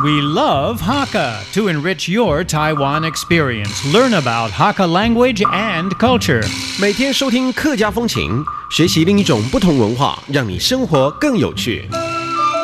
We love Hakka to enrich your Taiwan experience. Learn about Hakka language and culture. 每天收听客家风情，学习另一种不同文化，让你生活更有趣。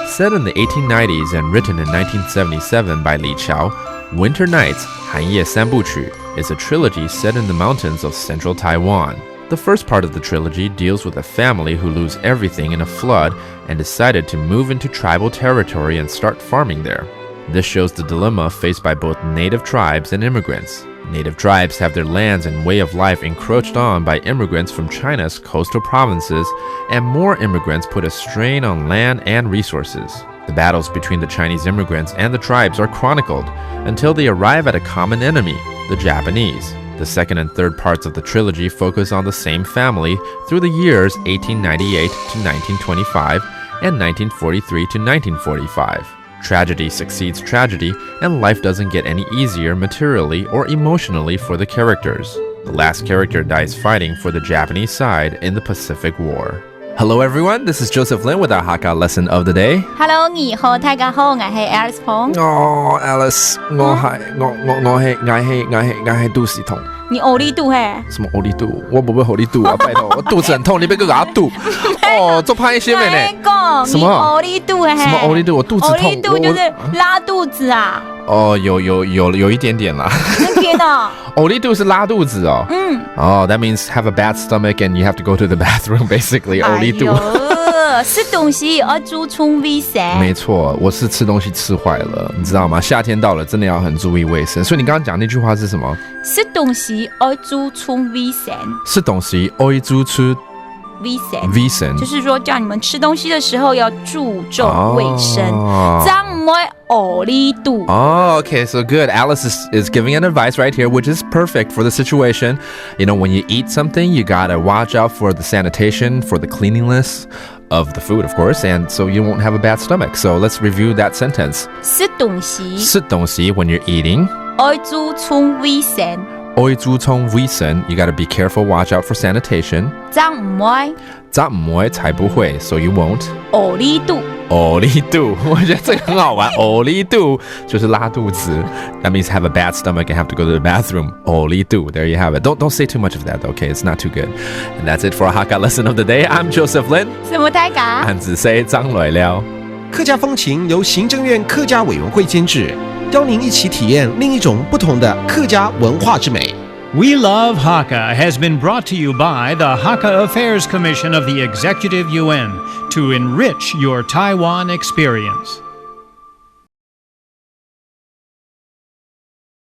Set in the 1890s and written in 1977 by Li Qiao, Winter Nights, 寒夜三部曲 is a trilogy set in the mountains of central Taiwan. The first part of the trilogy deals with a family who lose everything in a flood and decided to move into tribal territory and start farming there. This shows the dilemma faced by both native tribes and immigrants. Native tribes have their lands and way of life encroached on by immigrants from China's coastal provinces, and more immigrants put a strain on land and resources. The battles between the Chinese immigrants and the tribes are chronicled until they arrive at a common enemy, the Japanese. The second and third parts of the trilogy focus on the same family through the years 1898 to 1925 and 1943 to 1945. Tragedy succeeds tragedy, and life doesn't get any easier materially or emotionally for the characters. The last character dies fighting for the Japanese side in the Pacific War. Hello everyone, this is Joseph Lin with our Hakka lesson of the day. Hello， 你好，大家好，我係 Alice 彭。Alice, 我係肚子痛。你餓力肚嘿？什麼餓力肚？我不會餓力肚啊！拜託，我肚子很痛，你別給我肚。做怕一些妹呢？什麼？餓力肚嘿？什麼餓力肚？我肚子痛。餓力肚就是拉肚子啊。有一點點啦。那天哦。餓力肚是拉肚子哦。that means have a bad stomach and you have to go to the bathroom basically. 餓力肚。吃東西要注重衛生。沒錯，我是吃東西吃壞了，你知道嗎？夏天到了，真的要很注意衛生。所以你剛剛講那句話是什麼？吃東西要注重衛生。吃東西要注重衛生，就是說叫你們吃東西的時候要注重衛生，這樣唔會餓力肚。Okay, so good. Alice is giving an advice right here, which is perfect for the situation. You know, when you eat something, you gotta watch out for the sanitation, for the cleanliness of the food, of course, and so you won't have a bad stomach. So let's review that sentence. 吃東西 when you're eating 要注重衛生。要注重衛生 you gotta be careful, watch out for sanitation. 這樣唔會才不會 so you won't 餓力肚，我覺得這個很好玩。餓力肚就是拉肚子 That means have a bad stomach and have to go to the bathroom. 餓力肚 There you have it. Don't say too much of that, okay? It's not too good. And that's it for our Hakka lesson of the day. I'm Joseph Lin. 什麼大家？漢子say張來了。客家風情由行政院客家委員會監製，邀您一起體驗另一種不同的客家文化之美。We Love Hakka has been brought to you by the Hakka Affairs Commission of the Executive Yuan to enrich your Taiwan experience.